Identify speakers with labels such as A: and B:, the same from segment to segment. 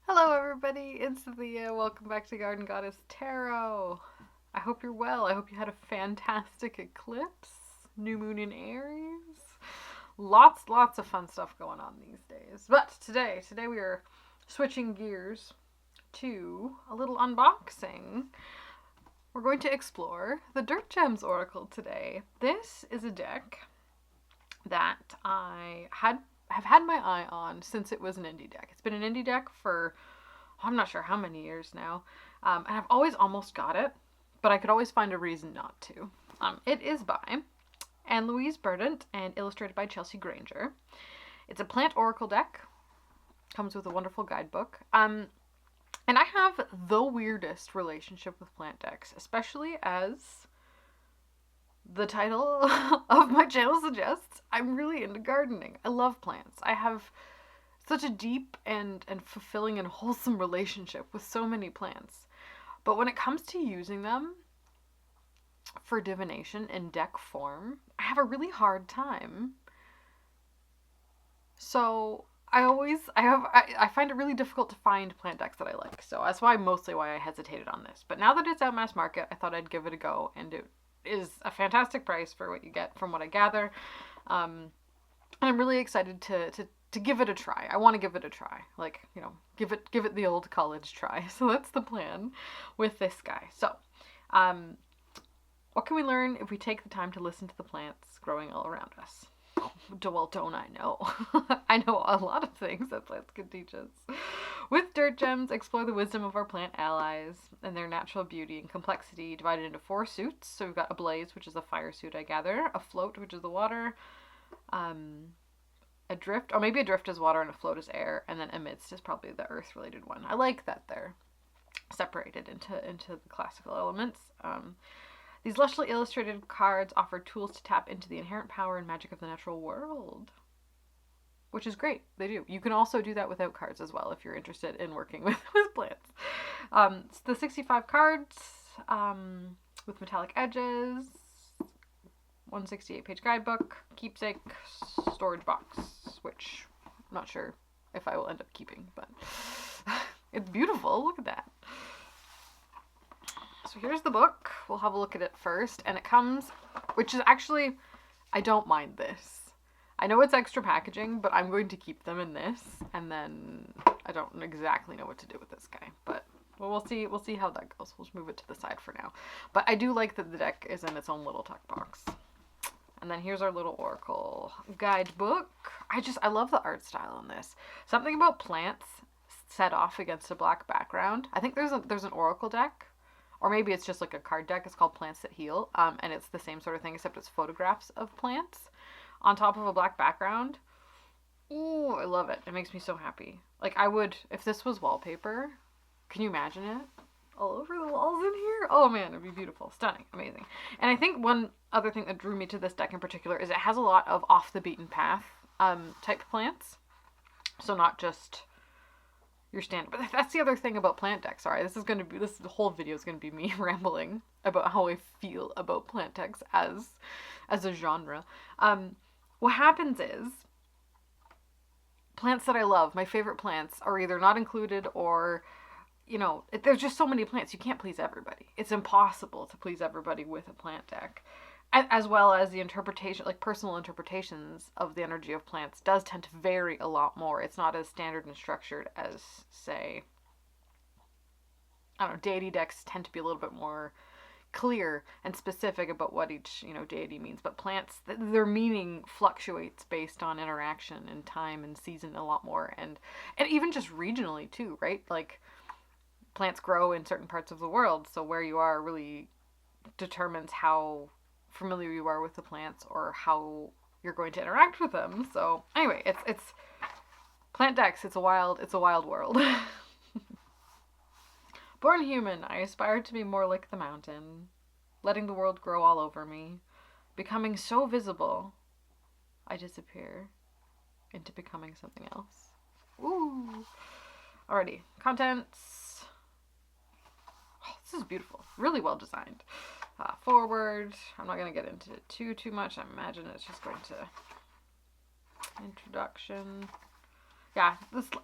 A: Hello everybody, it's Thea. Welcome back to Garden Goddess Tarot. I hope you're well. I hope you had a fantastic eclipse, new moon in Aries. Lots of fun stuff going on these days. But today we are switching gears to a little unboxing. We're going to explore the Dirt Gems Oracle today. This is a deck that have had my eye on since it was an indie deck. It's been an indie deck for I'm not sure how many years now, and I've always almost got it, but I could always find a reason not to. It is by Anne Louise Burdett and illustrated by Chelsea Granger. It's a plant oracle deck. Comes with a wonderful guidebook. And I have the weirdest relationship with plant decks, especially as the title of my channel suggests. I'm really into gardening. I love plants. I have such a deep and fulfilling and wholesome relationship with so many plants. But when it comes to using them for divination in deck form, I have a really hard time. So I find it really difficult to find plant decks that I like. So that's mostly why I hesitated on this. But now that it's out mass market, I thought I'd give it a go, and it is a fantastic price for what you get from what I gather. And I'm really excited to give it a try. I want to give it a try. Like, give it the old college try. So that's the plan with this guy. So, what can we learn if we take the time to listen to the plants growing all around us? Well, don't I know? I know a lot of things that plants can teach us. With Dirt Gems, explore the wisdom of our plant allies and their natural beauty and complexity, divided into 4 suits. So we've got a blaze, which is a fire suit, I gather, a float, which is the water, a drift, or maybe a drift is water and a float is air, and then amidst is probably the earth-related one. I like that they're separated into the classical elements. These lushly illustrated cards offer tools to tap into the inherent power and magic of the natural world, which is great. They do. You can also do that without cards as well if you're interested in working with plants. It's the 65 cards with metallic edges, 168-page guidebook, keepsake, storage box, which I'm not sure if I will end up keeping, but it's beautiful. Look at that. So here's the book. We'll have a look at it first. And it comes, which is actually, I don't mind this. I know it's extra packaging, but I'm going to keep them in this. And then I don't exactly know what to do with this guy. But we'll see how that goes. We'll just move it to the side for now. But I do like that the deck is in its own little tuck box. And then here's our little oracle guidebook. I love the art style on this. Something about plants set off against a black background. I think there's an oracle deck. Or maybe it's just like a card deck. It's called Plants That Heal. And it's the same sort of thing, except it's photographs of plants on top of a black background. Ooh, I love it. It makes me so happy. Like, I would, if this was wallpaper, can you imagine it? All over the walls in here? Oh man, it'd be beautiful. Stunning. Amazing. And I think one other thing that drew me to this deck in particular is it has a lot of off the beaten path type plants. So not just your standard. But that's the other thing about plant decks. Sorry, this whole video is gonna be me rambling about how I feel about plant decks as a genre. What happens is plants that I love, my favorite plants, are either not included or there's just so many plants. You can't please everybody. It's impossible to please everybody with a plant deck. As well as the interpretation, like personal interpretations of the energy of plants does tend to vary a lot more. It's not as standard and structured as, say, I don't know, deity decks tend to be a little bit more clear and specific about what each, deity means. But plants, their meaning fluctuates based on interaction and time and season a lot more. And even just regionally too, right? Like, plants grow in certain parts of the world, so where you are really determines how familiar you are with the plants or how you're going to interact with them. So anyway, it's plant decks. It's a wild world. Born human, I aspire to be more like the mountain, letting the world grow all over me, becoming so visible, I disappear into becoming something else. Ooh. Alrighty, contents. Oh, this is beautiful. Really well designed. Forward. I'm not going to get into it too much. I imagine it's just going to... Introduction. Yeah,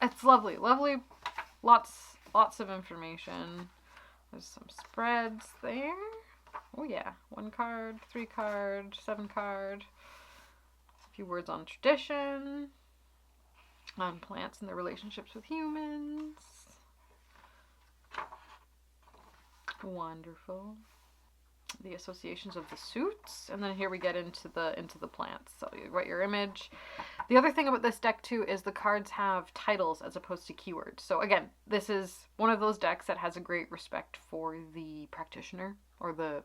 A: it's lovely. Lovely lots of information. There's some spreads there. Oh yeah, 1 card, 3 card, 7 card. A few words on tradition, on plants and their relationships with humans. Wonderful. The associations of the suits, and then here we get into the plants. So you write your image. The other thing about this deck too is the cards have titles as opposed to keywords. So again, this is one of those decks that has a great respect for the practitioner or the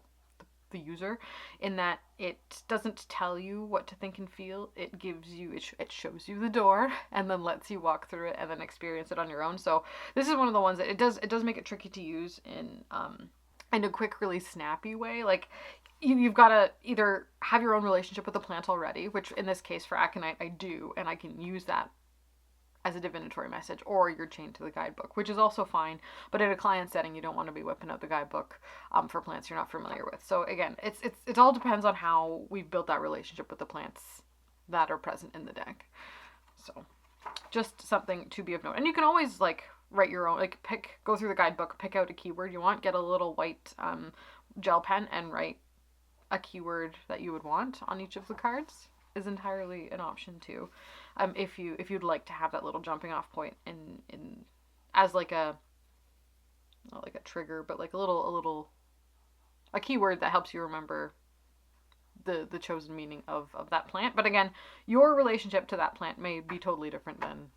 A: user, in that it doesn't tell you what to think and feel. It gives you, it shows you the door and then lets you walk through it and then experience it on your own. So this is one of the ones that it does make it tricky to use in a quick, really snappy way. Like you've got to either have your own relationship with the plant already, which in this case for Aconite I do, and I can use that as a divinatory message, or you're chained to the guidebook, which is also fine. But in a client setting, you don't want to be whipping out the guidebook for plants you're not familiar with. So again, it all depends on how we've built that relationship with the plants that are present in the deck. So just something to be of note. And you can always like write your own, like go through the guidebook, pick out a keyword you want, get a little white gel pen and write a keyword that you would want on each of the cards. Is entirely an option too. If you'd like to have that little jumping off point in as like a, not like a trigger, but like a keyword that helps you remember the chosen meaning of that plant. But again, your relationship to that plant may be totally different than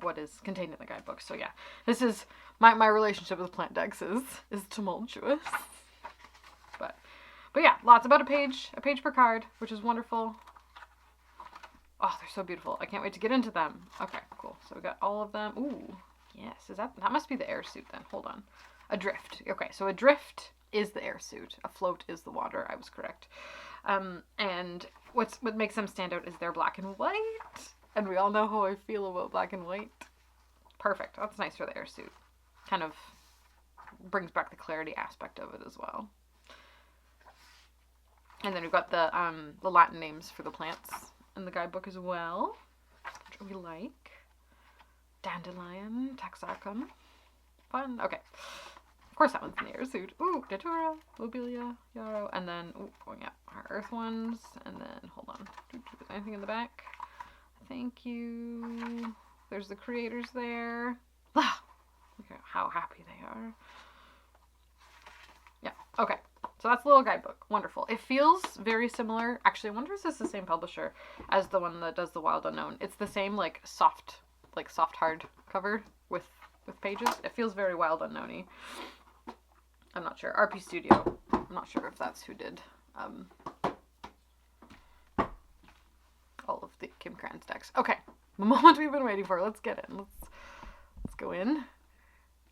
A: what is contained in the guidebook. So yeah, this is my relationship with plant decks is tumultuous. But yeah, lots, about a page per card, which is wonderful. Oh, they're so beautiful. I can't wait to get into them. Okay, cool. So we got all of them. Ooh, yes. That must be the air suit then. Hold on. Adrift. Okay, so adrift is the air suit. Afloat is the water. I was correct. And what makes them stand out is they're black and white. And we all know how I feel about black and white. Perfect. That's nice for the air suit. Kind of brings back the clarity aspect of it as well. And then we've got the Latin names for the plants in the guidebook as well, which we like. Dandelion, Taxarchum. Fun. Okay. Of course that one's in the air suit. Ooh, Datura, Lobelia, Yarrow. And then, going up our earth ones. And then, hold on. Anything in the back? Thank you. There's the creators there. Ah, look at how happy they are. Yeah, okay. So that's the little guidebook. Wonderful. It feels very similar. Actually, I wonder if this is the same publisher as the one that does the Wild Unknown. It's the same like soft hard cover with pages. It feels very Wild Unknown-y. I'm not sure. RP Studio. I'm not sure if that's who did all of the Kim Kranz decks. Okay, the moment we've been waiting for. Let's get in. Let's go in.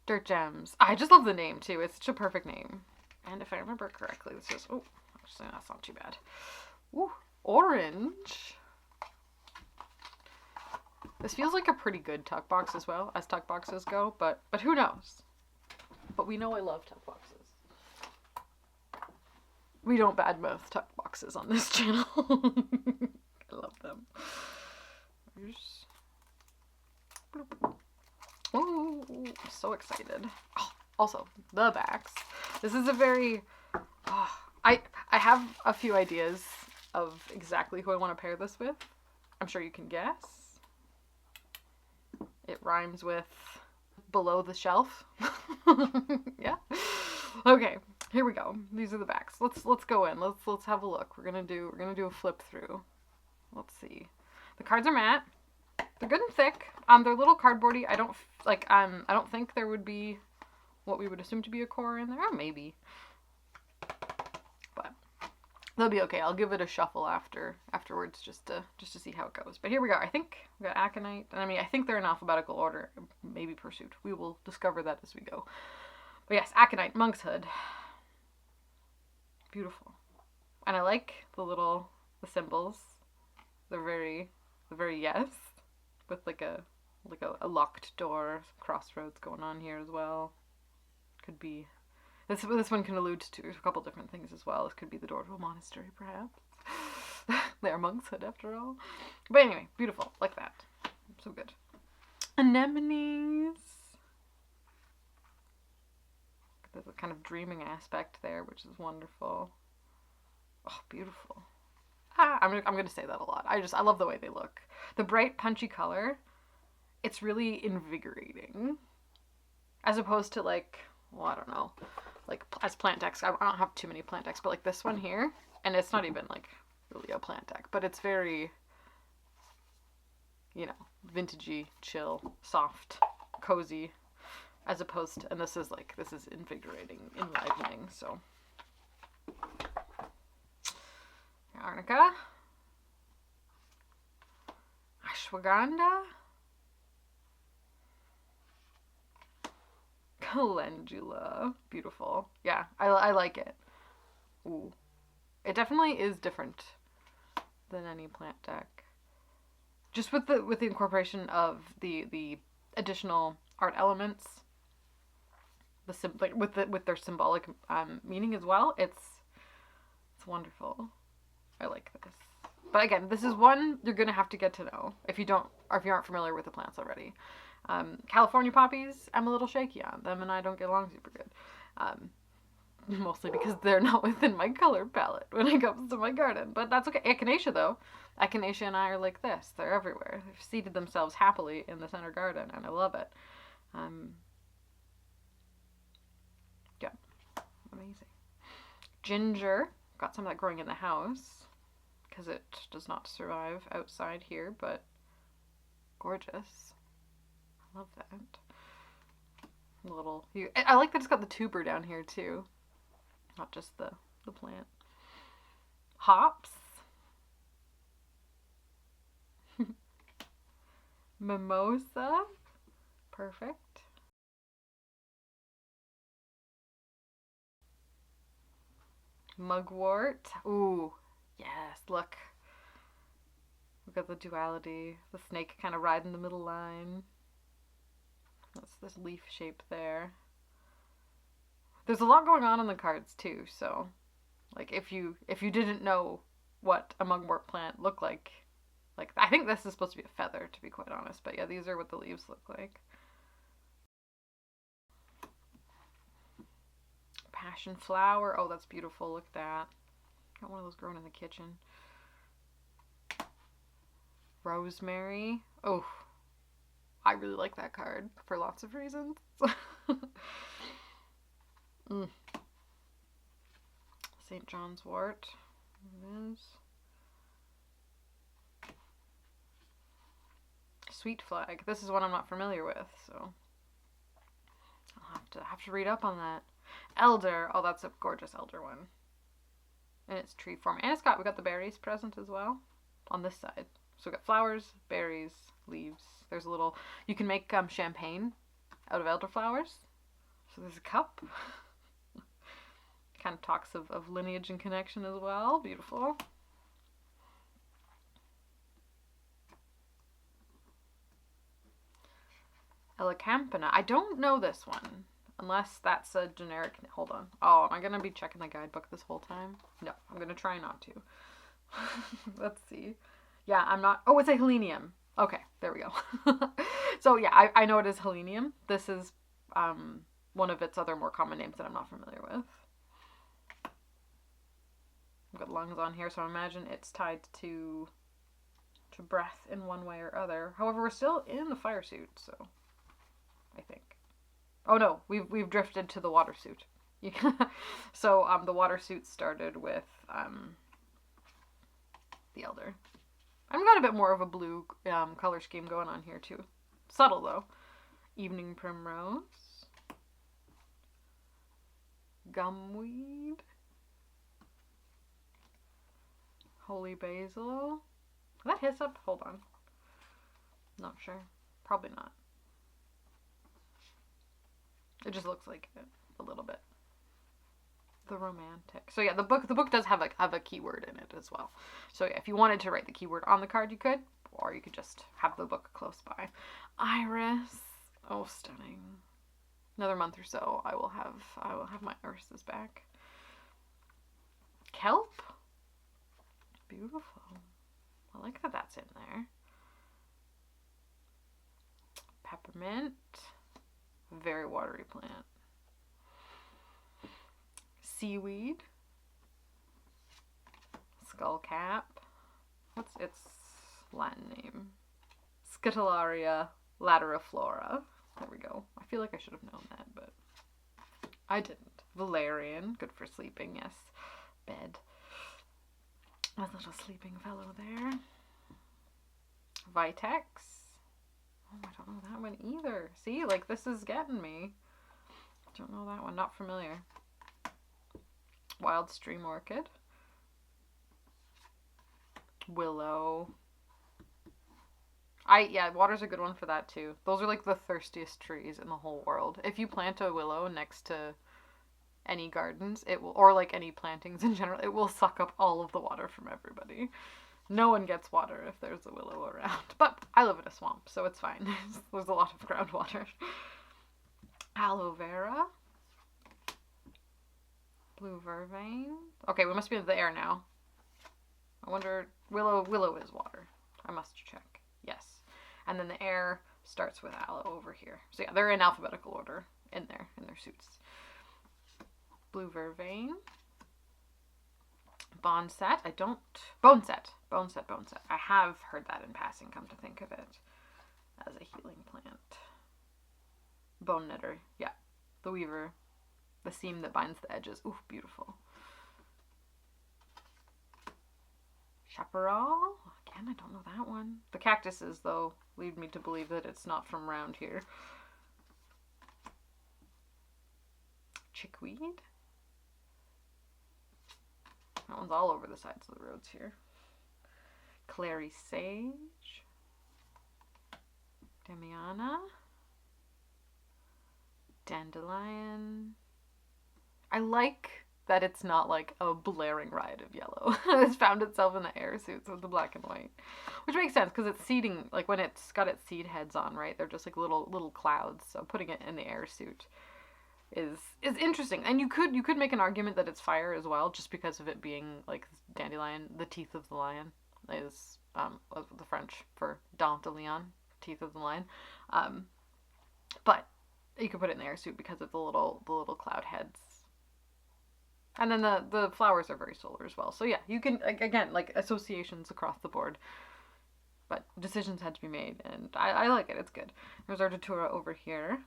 A: Dirt Gems. I just love the name too. It's such a perfect name. And if I remember correctly, this is, oh, actually that's not too bad. Ooh, orange. This feels like a pretty good tuck box as well, as tuck boxes go, but who knows? But we know I love tuck boxes. We don't badmouth tuck boxes on this channel. I love them. Oh, I'm so excited. Oh, also, the backs. This is a very... I have a few ideas of exactly who I want to pair this with. I'm sure you can guess. It rhymes with below the shelf. Yeah. Okay, here we go. These are the backs. Let's go in. Let's have a look. We're gonna do a flip through. Let's see. The cards are matte. They're good and thick. They're a little cardboardy. I don't think there would be what we would assume to be a core in there. Oh, maybe. But they'll be okay. I'll give it a shuffle afterwards just to see how it goes. But here we go. I think we got Aconite. And I think they're in alphabetical order, maybe pursuit. We will discover that as we go. But yes, Aconite, Monk's Hood. Beautiful. And I like the symbols. They're very yes. With like a locked door, crossroads going on here as well. Could be this one can allude to a couple different things as well. This could be the door to a monastery, perhaps. They are Monk's Hood after all. But anyway, beautiful, like that. So good. Anemones. of dreaming aspect there, which is wonderful. Oh, beautiful. I'm gonna say that a lot. I love the way they look. The bright, punchy color, it's really invigorating. As opposed to like, well, I don't know, like as plant decks, I don't have too many plant decks, but like this one here, and it's not even like really a plant deck, but it's very, you know, vintagey, chill, soft, cozy, as opposed to, and this is invigorating, enlivening, so. Arnica. Ashwagandha. Calendula. Beautiful. Yeah, I like it. Ooh. It definitely is different than any plant deck. Just with the incorporation of the additional art elements, with their symbolic meaning as well, it's wonderful. I like this. But again, this is one you're gonna have to get to know if you aren't familiar with the plants already. California poppies, I'm a little shaky on them, and I don't get along super good. Mostly because they're not within my color palette when it comes to my garden. But that's okay. Echinacea, though. Echinacea and I are like this. They're everywhere. They've seated themselves happily in the center garden, and I love it. Yeah. Amazing. Ginger. Got some of that growing in the house because it does not survive outside here, but gorgeous. I love that. I like that it's got the tuber down here too, not just the plant. Hops. Mimosa. Perfect. Mugwort. Ooh, yes, look. We've got the duality. The snake kind of riding the middle line. That's this leaf shape there. There's a lot going on in the cards too, so like if you didn't know what a mugwort plant looked like I think this is supposed to be a feather, to be quite honest, but yeah, these are what the leaves look like. Passion flower. Oh, that's beautiful. Look at that. Got one of those growing in the kitchen. Rosemary. Oh, I really like that card for lots of reasons. St. John's wort. There it is. Sweet flag. This is one I'm not familiar with, so I'll have to read up on that. Elder. Oh, that's a gorgeous elder one. And it's tree form. And we got the berries present as well on this side. So we got flowers, berries, leaves. There's a little, you can make champagne out of elderflowers. So there's a cup. Kind of talks of lineage and connection as well. Beautiful. Elecampana. I don't know this one. Unless that's a generic... Hold on. Oh, am I going to be checking the guidebook this whole time? No, I'm going to try not to. Let's see. Yeah, I'm not... Oh, it's a helenium. Okay, there we go. So, yeah, I know it is helenium. This is one of its other more common names that I'm not familiar with. I've got lungs on here, so I imagine it's tied to breath in one way or other. However, we're still in the fire suit, so... I think. Oh no, we've drifted to the water suit. So the water suit started with the elder. I've got a bit more of a blue color scheme going on here too. Subtle though. Evening primrose. Gumweed. Holy basil. Is that hyssop? Hold on. Not sure. Probably not. It just looks like it a little bit. The romantic. So yeah, the book does have a keyword in it as well. So yeah, if you wanted to write the keyword on the card, you could, or you could just have the book close by. Iris. Oh, stunning. Another month or so, I will have my irises back. Kelp. Beautiful. I like that that's in there. Peppermint. Very watery plant. seaweed, skullcap. What's its Latin name? Scutellaria lateriflora. There we go. I feel like I should have known that, but I didn't. Valerian, good for sleeping, yes. Bed. A little sleeping fellow there. Vitex. Oh, I don't know that one either. See, like, this is getting me. Don't know that one. Not familiar. Wild stream orchid. Willow. Yeah, water's a good one for that too. Those are like the thirstiest trees in the whole world. If you plant a willow next to any gardens, it will, or like any plantings in general, it will suck up all of the water from everybody. No one gets water if there's a willow around. But I live in a swamp, so it's fine. There's a lot of groundwater. Aloe vera. Blue vervain. Okay, we must be in the air now. I wonder, willow is water. I must check. Yes. And then the air starts with aloe over here. So yeah, they're in alphabetical order in their suits. Blue vervain. Boneset. Boneset. I have heard that in passing, come to think of it, as a healing plant. Bone knitter. Yeah. The weaver. The seam that binds the edges. Ooh, beautiful. Chaparral. Again, I don't know that one. The cactuses, though, lead me to believe that it's not from around here. Chickweed. That one's all over the sides of the roads here. Clary sage. Damiana. Dandelion. I like that it's not like a blaring riot of yellow. It's found itself in the air suits with the black and white. Which makes sense because it's seeding, like when it's got its seed heads on, right? They're just like little clouds. So putting it in the air suit is interesting. And you could make an argument that it's fire as well, just because of it being like dandelion. The teeth of the lion is the French for dent de lion, teeth of the lion. But you could put it in the air suit because of the little cloud heads. And then the flowers are very solar as well. So yeah, you can, again, like associations across the board. But decisions had to be made, and I like it. It's good. There's our datura over here.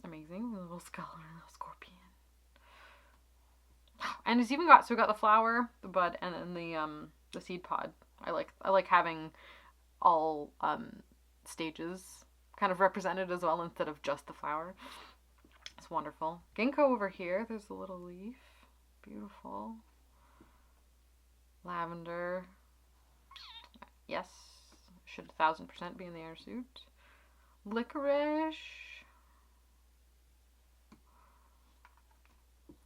A: Amazing. A little skull and a little scorpion. And it's even got, so we got the flower, the bud, and then the seed pod. I like having all stages kind of represented as well instead of just the flower. It's wonderful. Ginkgo over here. There's the little leaf. Beautiful. Lavender. Yes. Should 1000% be in the air suit. Licorice.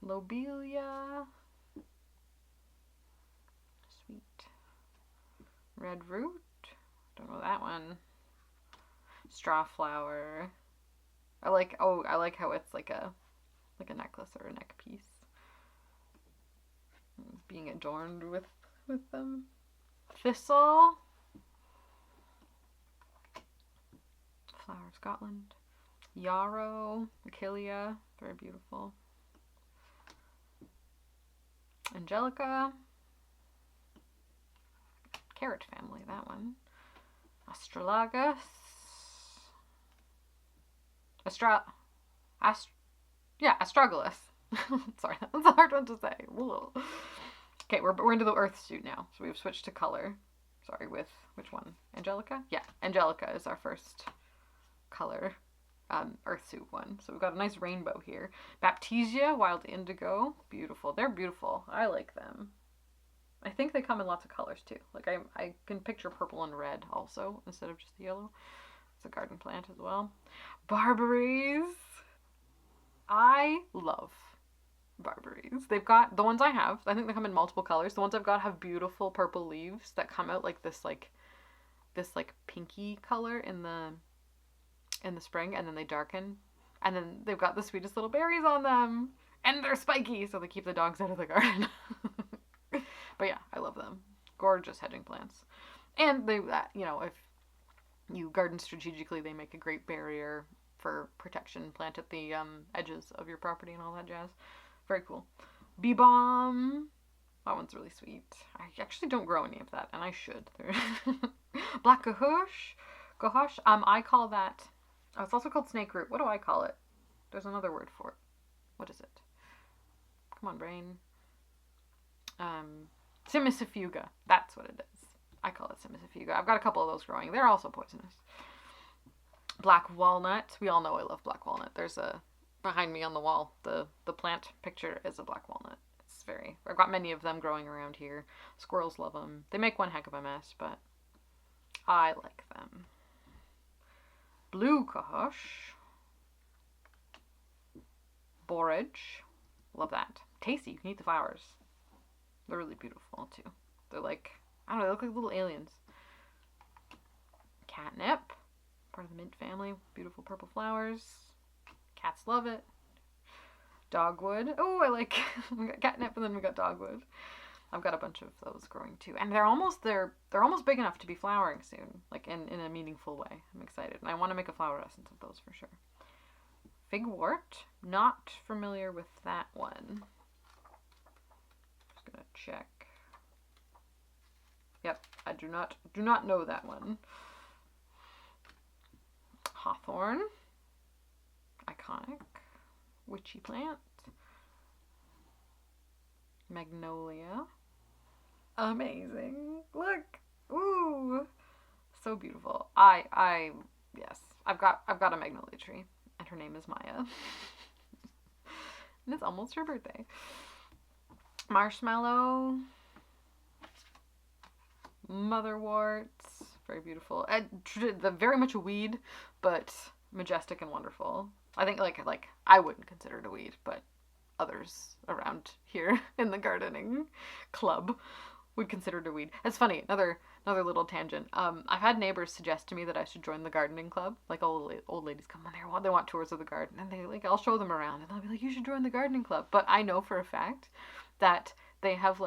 A: Lobelia. Sweet. Red root. Don't know that one. Straw flower. I like how it's like a necklace or a neck piece. Being adorned with them. Thistle. Flower of Scotland. Yarrow. Achillea. Very beautiful. Angelica. Carrot family, that one. Astralagus. Astragalus. Sorry, that's a hard one to say. Whoa. Okay, we're into the earth suit now. So we've switched to color. Sorry, with which one? Angelica? Yeah, Angelica is our first color earth suit one. So we've got a nice rainbow here. Baptisia, wild indigo. Beautiful. They're beautiful. I like them. I think they come in lots of colors too. Like I can picture purple and red also instead of just the yellow. It's a garden plant as well. Barberries. I love barberries. They've got the ones I have. I think they come in multiple colors. The ones I've got have beautiful purple leaves that come out like this pinky color in the spring, and then they darken, and then they've got the sweetest little berries on them, and they're spiky, so they keep the dogs out of the garden. But yeah, I love them. Gorgeous hedging plants, and they, if you garden strategically, they make a great barrier for protection. Plant at the edges of your property and all that jazz. Very cool. Bee Balm. That one's really sweet. I actually don't grow any of that, and I should. Black Gahush. Gahush. I call that. Oh, it's also called snake root. What do I call it? There's another word for it. What is it? Come on, brain. Simicifuga. That's what it is. I call it Simicifuga. I've got a couple of those growing. They're also poisonous. Black walnut. We all know I love black walnut. There's a behind me on the wall. The plant picture is a black walnut. It's very. I've got many of them growing around here. Squirrels love them. They make one heck of a mess, but I like them. Blue Gahush. Borage. Love that. Tasty. You can eat the flowers. They're really beautiful too. They're like, I don't know, they look like little aliens. Catnip. Part of the mint family. Beautiful purple flowers. Cats love it. Dogwood. Oh, I like we got catnip and then we got dogwood. I've got a bunch of those growing too. And they're almost big enough to be flowering soon. Like in a meaningful way. I'm excited. And I want to make a flower essence of those for sure. Figwort. Not familiar with that one. Just gonna check. Yep, I do not know that one. Hawthorn. Iconic. Witchy plant. Magnolia. Amazing. Look. Ooh. So beautiful. Yes. I've got a magnolia tree. And her name is Maya. And it's almost her birthday. Marshmallow. Motherwort. Very beautiful. Very much a weed, but majestic and wonderful. I think like I wouldn't consider it a weed, but others around here in the gardening club would consider it a weed. It's funny, another little tangent. I've had neighbors suggest to me that I should join the gardening club. Like old ladies come on there, they want tours of the garden, and they like I'll show them around, and they'll be like, you should join the gardening club. But I know for a fact that they have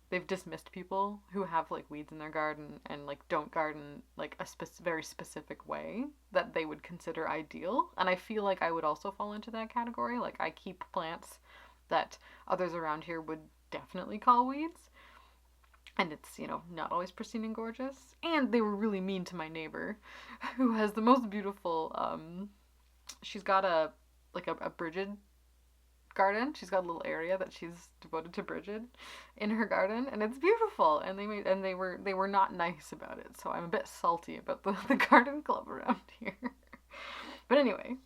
A: they've dismissed people who have like weeds in their garden and like don't garden like a very specific way that they would consider ideal. And I feel like I would also fall into that category. Like I keep plants that others around here would definitely call weeds. And it's, not always pristine and gorgeous. And they were really mean to my neighbor who has the most beautiful, she's got a Bridget garden. She's got a little area that she's devoted to Bridget in her garden, and it's beautiful. And they were not nice about it, so I'm a bit salty about the garden club around here. But anyway,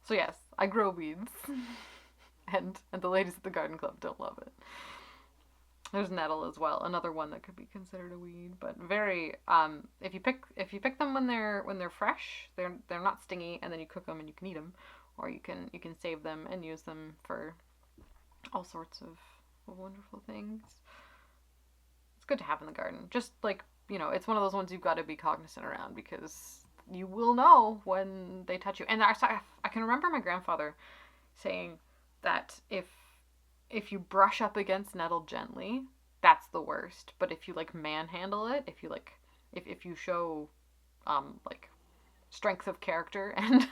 A: so yes, I grow weeds, and the ladies at the garden club don't love it. There's nettle as well, another one that could be considered a weed, but very if you pick them when they're fresh, they're not stingy, and then you cook them and you can eat them. Or you can save them and use them for all sorts of wonderful things. It's good to have in the garden. Just like, it's one of those ones you've got to be cognizant around because you will know when they touch you. And I can remember my grandfather saying that if you brush up against nettle gently, that's the worst. But if you manhandle it, if you show strength of character and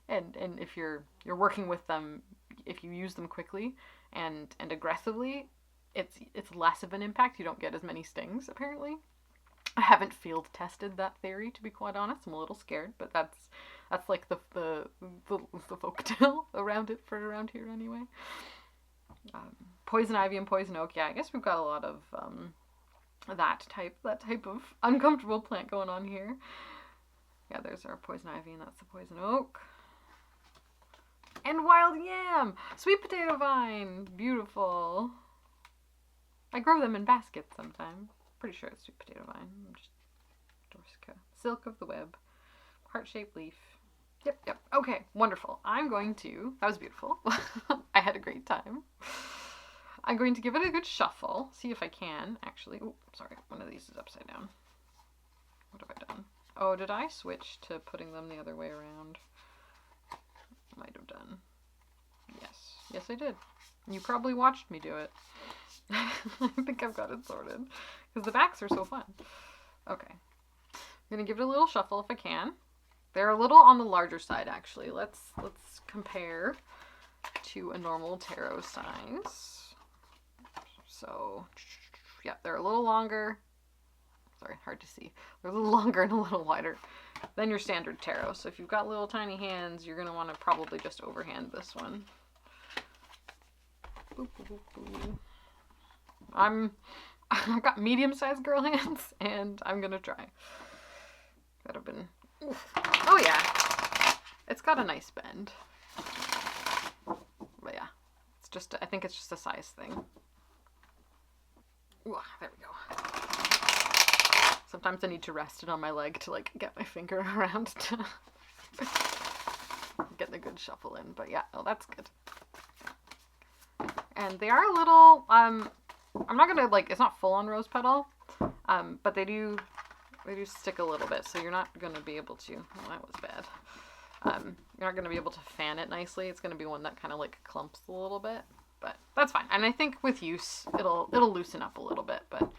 A: and if you're working with them, if you use them quickly and aggressively, it's less of an impact. You don't get as many stings, apparently. I haven't field tested that theory, to be quite honest. I'm a little scared, but that's like the folktale around it for around here anyway. Poison ivy and poison oak. Yeah, I guess we've got a lot of that type of uncomfortable plant going on here. Yeah, there's our poison ivy, and that's the poison oak. And wild yam! Sweet potato vine! Beautiful. I grow them in baskets sometimes. Pretty sure it's sweet potato vine. Just Dorsica. Silk of the web. Heart-shaped leaf. Yep. Okay, wonderful. That was beautiful. I had a great time. I'm going to give it a good shuffle. See if I can, actually. Oh, sorry. One of these is upside down. What have I done? Oh, did I switch to putting them the other way around? Might have done. Yes I did. You probably watched me do it. I think I've got it sorted. Because the backs are so fun. Okay. I'm going to give it a little shuffle if I can. They're a little on the larger side, actually. Let's compare to a normal tarot size. So, yeah, they're a little longer. Sorry, hard to see. They're a little longer and a little wider than your standard tarot. So if you've got little tiny hands, you're going to want to probably just overhand this one. Boop, boop, boop. I've got medium-sized girl hands, and I'm going to try. That have been... Oof. Oh, yeah. It's got a nice bend. But yeah, it's just, I think it's just a size thing. Ooh, there we go. Sometimes I need to rest it on my leg to like get my finger around to get the good shuffle in. But yeah, oh, that's good. And they are a little, I'm not gonna like, it's not full on rose petal, but they do stick a little bit, so you're not gonna be able to, well, that was bad. You're not gonna be able to fan it nicely. It's gonna be one that kind of like clumps a little bit, but that's fine. And I think with use, it'll loosen up a little bit, but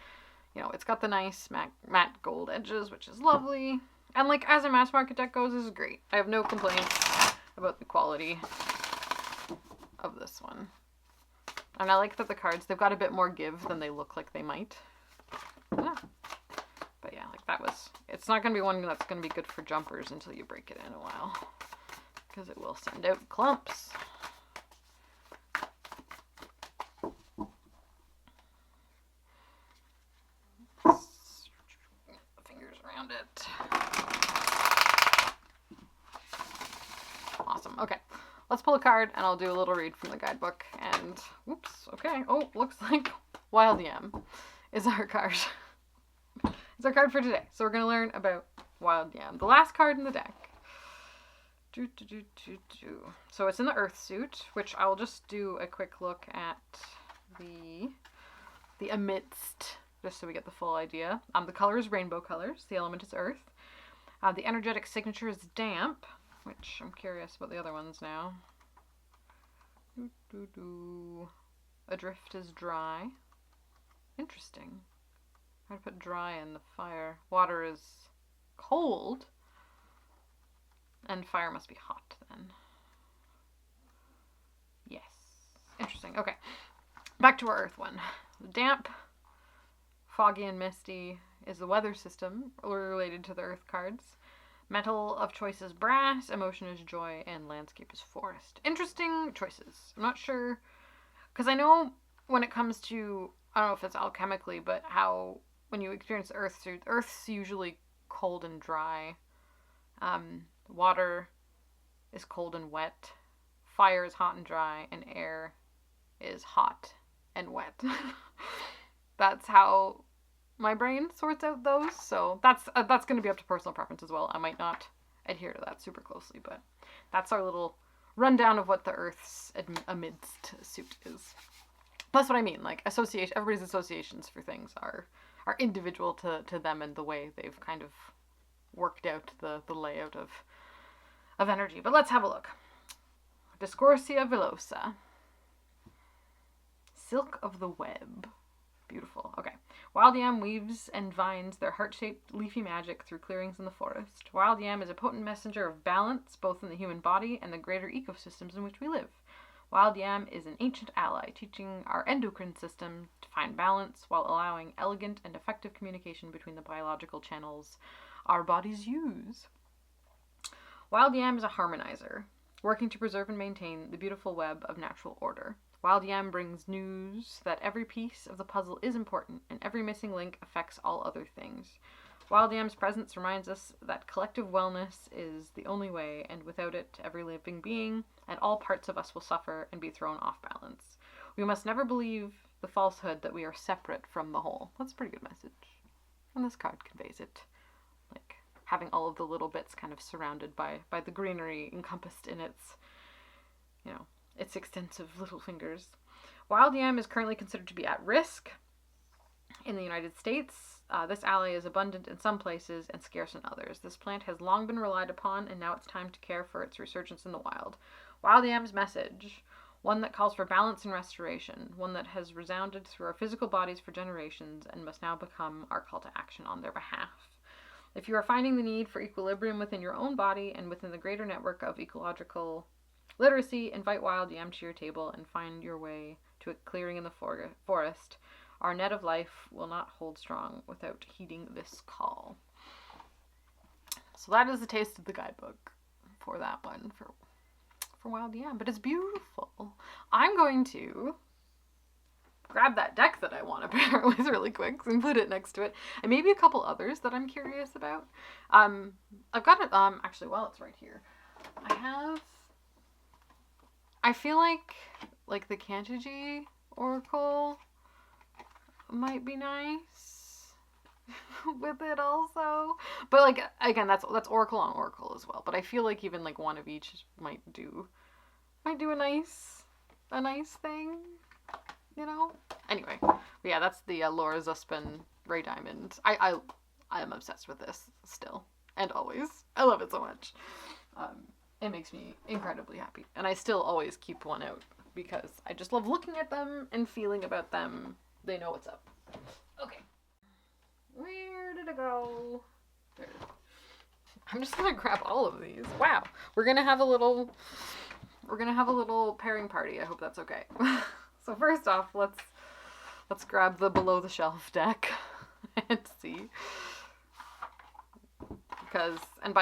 A: you know, it's got the nice matte gold edges, which is lovely. And like, as a mass market deck goes, this is great. I have no complaints about the quality of this one. And I like that the cards, they've got a bit more give than they look like they might. Yeah. But yeah, like that was, it's not going to be one that's going to be good for jumpers until you break it in a while. Because it will send out clumps. Fingers around it. Awesome. Okay. Let's pull a card and I'll do a little read from the guidebook. And, whoops, okay. Oh, looks like Wild Yam is our card. It's our card for today. So we're going to learn about Wild Yam. The last card in the deck. So it's in the Earth suit, which I will just do a quick look at the amidst, just so we get the full idea. The color is rainbow colors. The element is Earth. The energetic signature is damp, which I'm curious about the other ones now. Adrift is dry. Interesting. I'd put dry in the fire. Water is cold. And fire must be hot then. Yes. Interesting. Okay. Back to our Earth one. Damp, foggy, and misty is the weather system related to the Earth cards. Metal of choice is brass, emotion is joy, and landscape is forest. Interesting choices. I'm not sure, because I know when it comes to, I don't know if it's alchemically, but how when you experience the Earth suit, Earth's usually cold and dry. Water is cold and wet. Fire is hot and dry, and air is hot and wet. That's how my brain sorts out those. So that's going to be up to personal preference as well. I might not adhere to that super closely, but that's our little rundown of what the Earth's amidst suit is. That's what I mean. Like everybody's associations for things are individual to them and the way they've kind of worked out the layout of energy. But let's have a look. Discorsia villosa. Silk of the web. Beautiful. Okay. Wild yam weaves and vines their heart-shaped leafy magic through clearings in the forest. Wild yam is a potent messenger of balance, both in the human body and the greater ecosystems in which we live. Wild yam is an ancient ally, teaching our endocrine system to find balance while allowing elegant and effective communication between the biological channels our bodies use. Wild yam is a harmonizer, working to preserve and maintain the beautiful web of natural order. Wild yam brings news that every piece of the puzzle is important and every missing link affects all other things. Wild yam's presence reminds us that collective wellness is the only way, and without it, every living being and all parts of us will suffer and be thrown off balance. We must never believe the falsehood that we are separate from the whole. That's a pretty good message. And this card conveys it. Like, having all of the little bits kind of surrounded by the greenery encompassed in its, you know, its extensive little fingers. Wild yam is currently considered to be at risk in the United States. This ally is abundant in some places and scarce in others. This plant has long been relied upon, and now it's time to care for its resurgence in the wild. Wild yam's message, one that calls for balance and restoration, one that has resounded through our physical bodies for generations and must now become our call to action on their behalf. If you are finding the need for equilibrium within your own body and within the greater network of ecological literacy, invite wild yam to your table and find your way to to a clearing in the forest. Our net of life will not hold strong without heeding this call. So that is the taste of the guidebook for that one, for Wild Yam. But it's beautiful. I'm going to grab that deck that I want to pair with really quick and put it next to it, and maybe a couple others that I'm curious about. I've got it. Actually, well, it's right here. I feel like the Kantaji Oracle might be nice with it also. But like, again, that's Oracle on Oracle as well. But I feel like even like one of each might do a nice thing, you know? Anyway, but yeah, that's the Laura Zuspin Ray Diamond. I am obsessed with this still and always. I love it so much. It makes me incredibly happy. And I still always keep one out because I just love looking at them and feeling about them. They know what's up. Okay. Where did it go? There it is. I'm just gonna grab all of these. Wow. We're gonna have a little pairing party. I hope that's okay. So first off, let's grab the below the shelf deck and see. Because and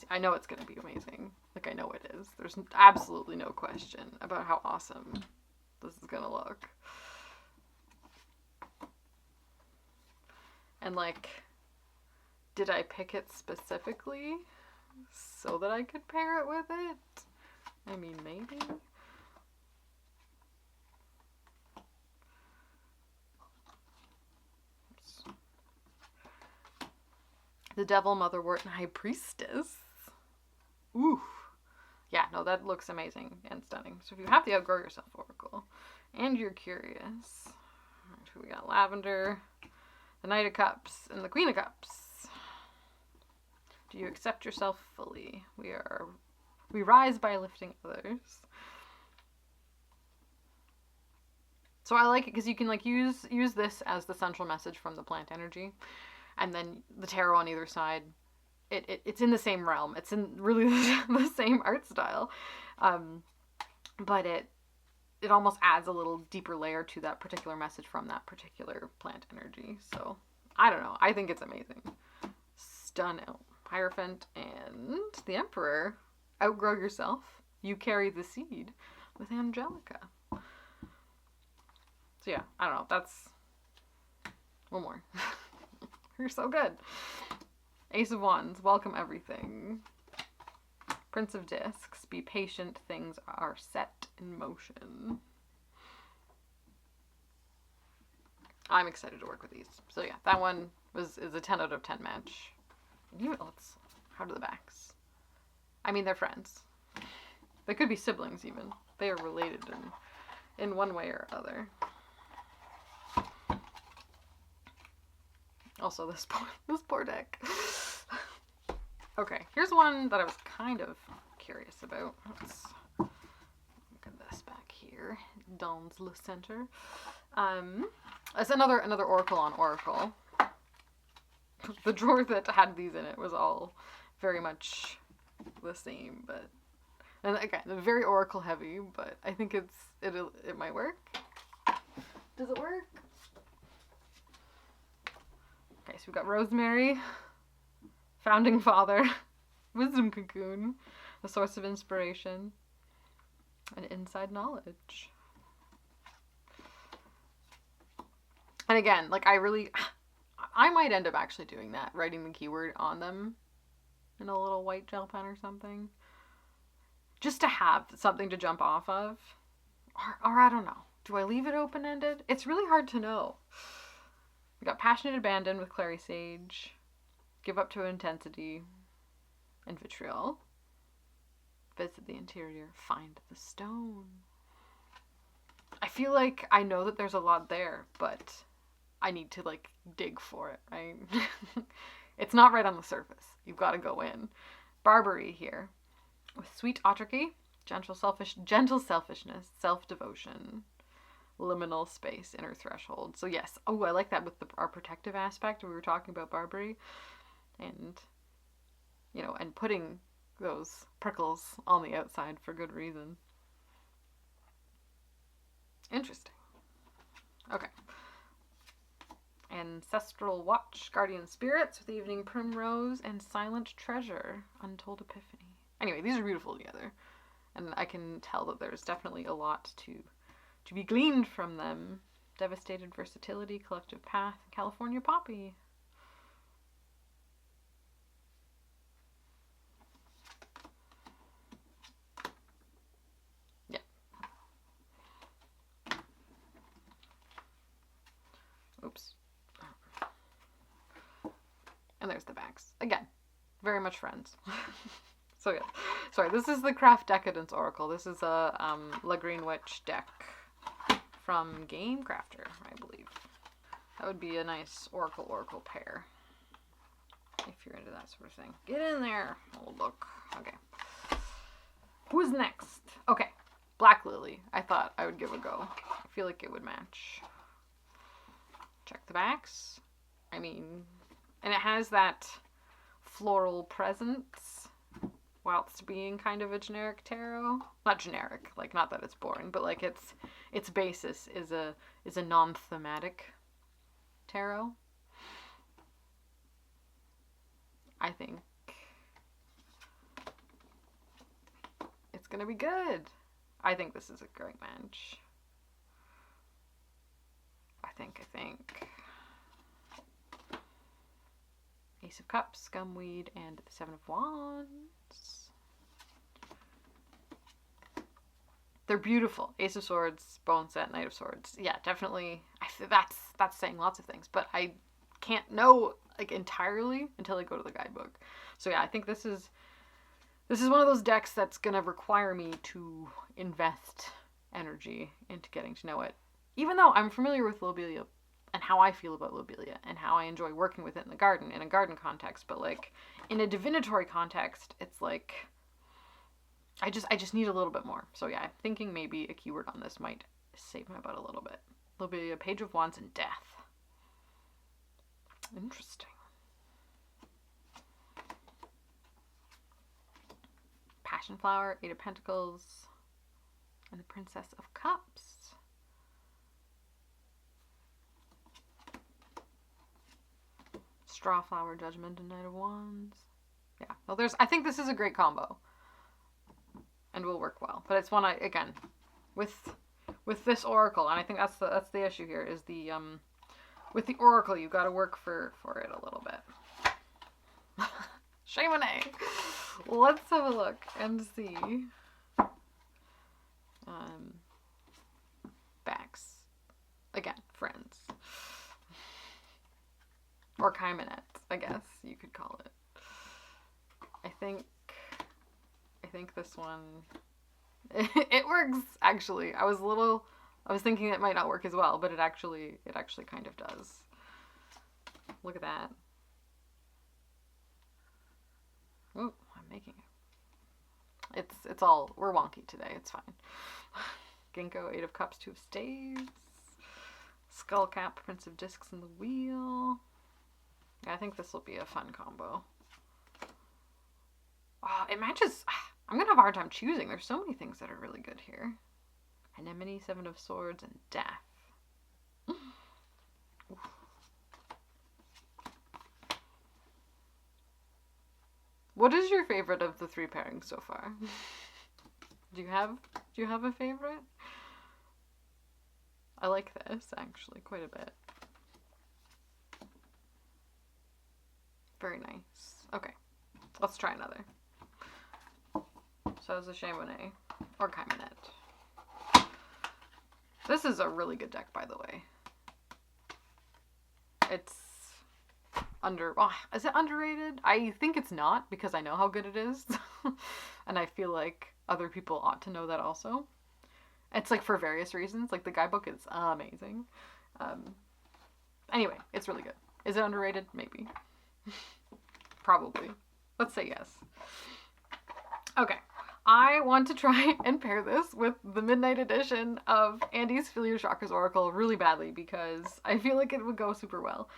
A: I know it's gonna be amazing. Like, I know it is. There's absolutely no question about how awesome this is gonna look. And like, did I pick it specifically so that I could pair it with it? I mean, maybe. The Devil, Motherwort, and High Priestess. Ooh. Yeah, no, that looks amazing and stunning. So if you have the Outgrow Yourself Oracle and you're curious, we got Lavender, the Knight of Cups, and the Queen of Cups. Do you accept yourself fully? We rise by lifting others. So I like it because you can like use this as the central message from the plant energy. And then the tarot on either side, it's in the same realm. It's in really the same art style. But it almost adds a little deeper layer to that particular message from that particular plant energy. So, I don't know. I think it's amazing. Stunning. Hierophant and the Emperor. Outgrow yourself. You carry the seed with Angelica. So yeah, I don't know. That's one more. You're so good. Ace of Wands, welcome everything. Prince of Discs, be patient, things are set in motion. I'm excited to work with these. So yeah, that one is a 10 out of 10 match. How do the backs? I mean, they're friends. They could be siblings even. They are related in one way or other. Also, this poor deck. Okay, here's one that I was kind of curious about. Let's look at this back here. Dans le Center. It's another Oracle on Oracle. The drawer that had these in it was all very much the same, but and again, very Oracle heavy. But I think it might work. Does it work? Okay, so we've got Rosemary, Founding Father, Wisdom Cocoon, the Source of Inspiration, and Inside Knowledge. And again, like I might end up actually doing that, writing the keyword on them in a little white gel pen or something. Just to have something to jump off of. Or I don't know. Do I leave it open-ended? It's really hard to know. We got Passionate Abandon with Clary Sage, Give Up to Intensity, and Vitriol. Visit the interior, find the stone. I feel like I know that there's a lot there, but I need to like dig for it, right? It's not right on the surface. You've got to go in. Barbary here with Sweet Autarky, gentle selfishness, self-devotion, liminal space, inner threshold. So yes, I like that with our protective aspect. We were talking about Barbary, and and putting those prickles on the outside for good reason. Interesting. Okay. Ancestral Watch, Guardian Spirits with Evening Primrose, and Silent Treasure, Untold Epiphany. Anyway, these are beautiful together. And I can tell that there's definitely a lot to be gleaned from them. Devastated Versatility, Collective Path, California Poppy. Yeah. Oops. And there's the backs. Again, very much friends. So yeah. Sorry, this is the Craft Decadence Oracle. This is a La Green Witch deck from Game Crafter, I believe. That would be a nice Oracle pair. If you're into that sort of thing. Get in there, old book. Okay. Who's next? Okay. Black Lily. I thought I would give a go. I feel like it would match. Check the backs. I mean, and it has that floral presence whilst being kind of a generic tarot. Not generic, like not that it's boring, but like its basis is a non-thematic tarot. I think it's gonna be good. I think this is a great match. I think. Ace of Cups, Scumweed, and the Seven of Wands. They're beautiful. Ace of Swords, Bone Set, Knight of Swords. Yeah, definitely. That's saying lots of things, but I can't know like entirely until I go to the guidebook. So yeah, I think this is one of those decks that's gonna require me to invest energy into getting to know it. Even though I'm familiar with Lobelia and how I feel about Lobelia and how I enjoy working with it in the garden, in a garden context, but like in a divinatory context, it's like I just need a little bit more. So yeah, I'm thinking maybe a keyword on this might save my butt a little bit. Lobelia, Page of Wands, and Death. Interesting. Passion Flower, Eight of Pentacles, and the Princess of Cups. Straw Flower, Judgment, and Knight of Wands. Yeah, well, I think this is a great combo, and will work well. But it's one again, with this oracle, and I think that's the issue here is the with the oracle you got to work for it a little bit. Chamonix. Let's have a look and see. Backs. Again, friends. Or Kaimanet, I guess you could call it. I think this one it works actually. I was thinking it might not work as well, but it actually kind of does. Look at that. Ooh, I'm making it. It's all, we're wonky today. It's fine. Ginkgo, Eight of Cups, Two of Staves. Skullcap, Prince of Discs, and the Wheel. Yeah, I think this will be a fun combo. Oh, it matches. I'm going to have a hard time choosing. There's so many things that are really good here. Anemone, Seven of Swords, and Death. What is your favorite of the three pairings so far? Do you have a favorite? I like this actually quite a bit. Very nice. Okay, let's try another. So it's a Chamonix or Kaimanet. This is a really good deck, by the way. It's is it underrated? I think it's not, because I know how good it is. And I feel like other people ought to know that also. It's like for various reasons. Like the guidebook is amazing. Anyway, it's really good. Is it underrated? Maybe. Probably. Let's say yes. Okay. I want to try and pair this with the Midnight Edition of Andy's Fill Your Chakras Oracle really badly, because I feel like it would go super well.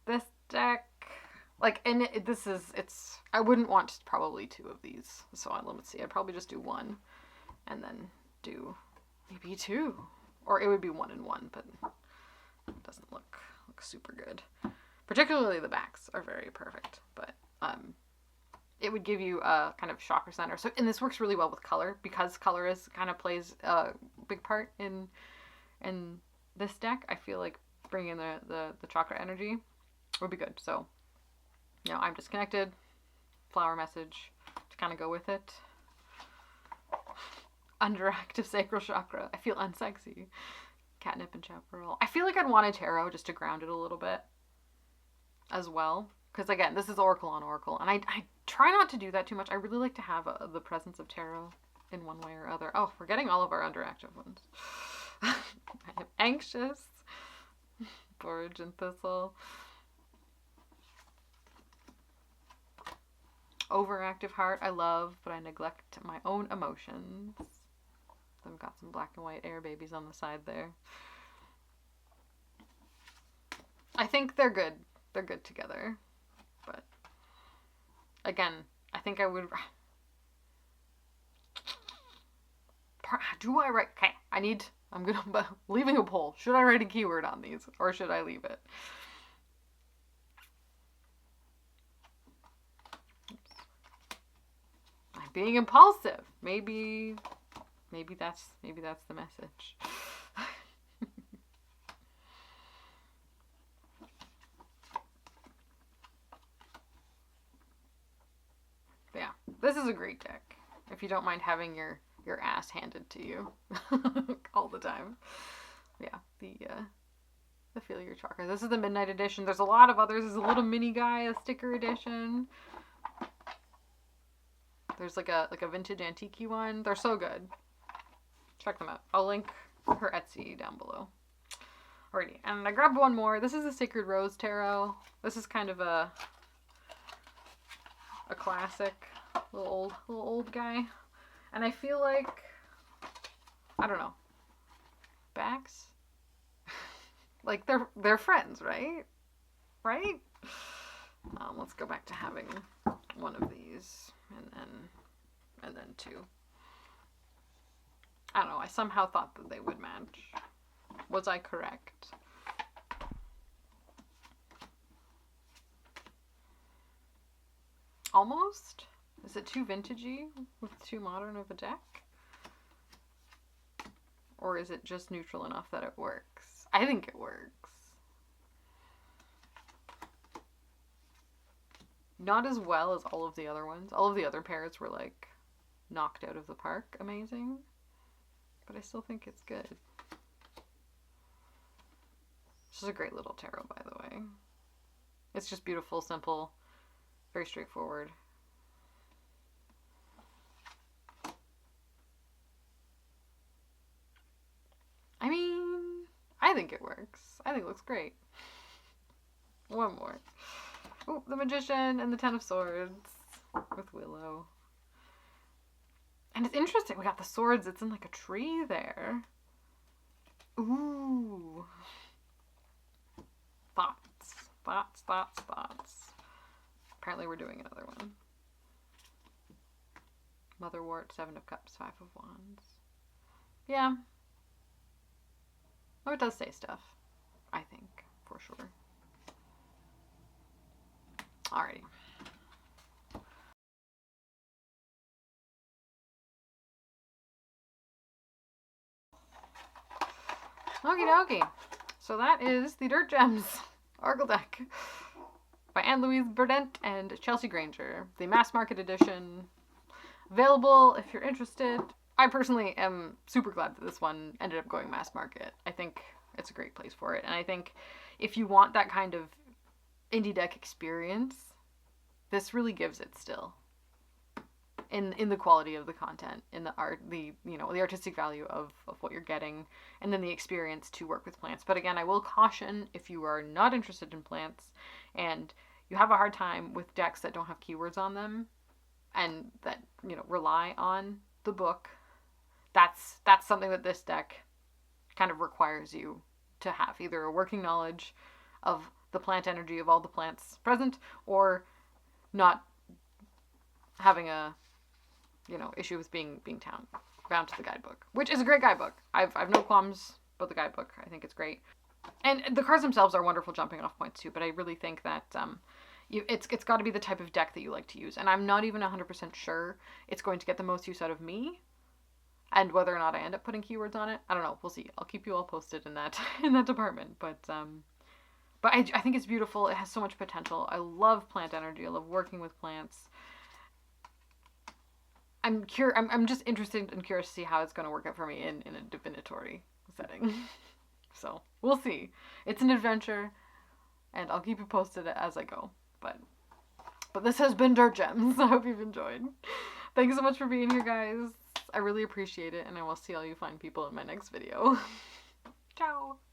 A: This deck, like, and I wouldn't want probably two of these, so let's see, I'd probably just do one, and then do maybe 2. Or it would be 1 and 1, but it doesn't look super good. Particularly the backs are very perfect, but it would give you a kind of chakra center. So, and this works really well with color, because color is kind of plays a big part in this deck. I feel like bringing the chakra energy would be good. So, I'm disconnected. Flower message to kind of go with it. Underactive sacral chakra. I feel unsexy. Catnip and chaparral. I feel like I'd want a tarot just to ground it a little bit as well. Because again, this is Oracle on Oracle. And I try not to do that too much. I really like to have the presence of tarot in one way or other. Oh, we're getting all of our underactive ones. I am anxious. Borage and thistle. Overactive heart, I love, but I neglect my own emotions. I've got some black and white air babies on the side there. I think they're good. They're good together. But again, I think I would... Do I write... Okay, I'm leaving a poll. Should I write a keyword on these, or should I leave it? I'm being impulsive. Maybe that's the message. Yeah, this is a great deck. If you don't mind having your ass handed to you all the time. Yeah, the Feel Your Chakra. This is the Midnight Edition. There's a lot of others. There's a little mini guy, a sticker edition. There's like a vintage antique one. They're so good. Check them out. I'll link her Etsy down below. Alrighty, and I grabbed one more. This is the Sacred Rose Tarot. This is kind of a classic little old guy. And I feel like, I don't know, backs? Like they're friends, right? Right? Let's go back to having one of these and then 2. I don't know, I somehow thought that they would match. Was I correct? Almost? Is it too vintagey with too modern of a deck? Or is it just neutral enough that it works? I think it works. Not as well as all of the other ones. All of the other pairs were like knocked out of the park. Amazing. But I still think it's good. This is a great little tarot, by the way. It's just beautiful, simple, very straightforward. I mean, I think it works. I think it looks great. One more. Oh, the Magician and the Ten of Swords with Willow. And it's interesting. We got the swords. It's in like a tree there. Ooh. Thoughts. Apparently we're doing another one. Motherwort, 7 of Cups, 5 of Wands. Yeah. Oh, it does say stuff. I think, for sure. Alrighty. Okie dokie. So that is the Dirt Gems Oracle deck by Anne-Louise Burdett and Chelsea Granger. The mass market edition. Available if you're interested. I personally am super glad that this one ended up going mass market. I think it's a great place for it. And I think if you want that kind of indie deck experience, this really gives it still. In the quality of the content, in the art, the artistic value of what you're getting, and then the experience to work with plants. But again, I will caution, if you are not interested in plants and you have a hard time with decks that don't have keywords on them and that, rely on the book, that's something that this deck kind of requires you to have, either a working knowledge of the plant energy of all the plants present, or not having a issue with being town. bound to the guidebook, which is a great guidebook. I've no qualms about the guidebook. I think it's great. And the cards themselves are wonderful jumping off points too, but I really think that it's got to be the type of deck that you like to use. And I'm not even 100% sure it's going to get the most use out of me. And whether or not I end up putting keywords on it, I don't know. We'll see. I'll keep you all posted in that department. But I think it's beautiful. It has so much potential. I love plant energy. I love working with plants. I'm just interested and curious to see how it's going to work out for me in a divinatory setting. So we'll see. It's an adventure, and I'll keep you posted as I go. But this has been Dirt Gems. I hope you've enjoyed. Thanks so much for being here, guys. I really appreciate it, and I will see all you fine people in my next video. Ciao!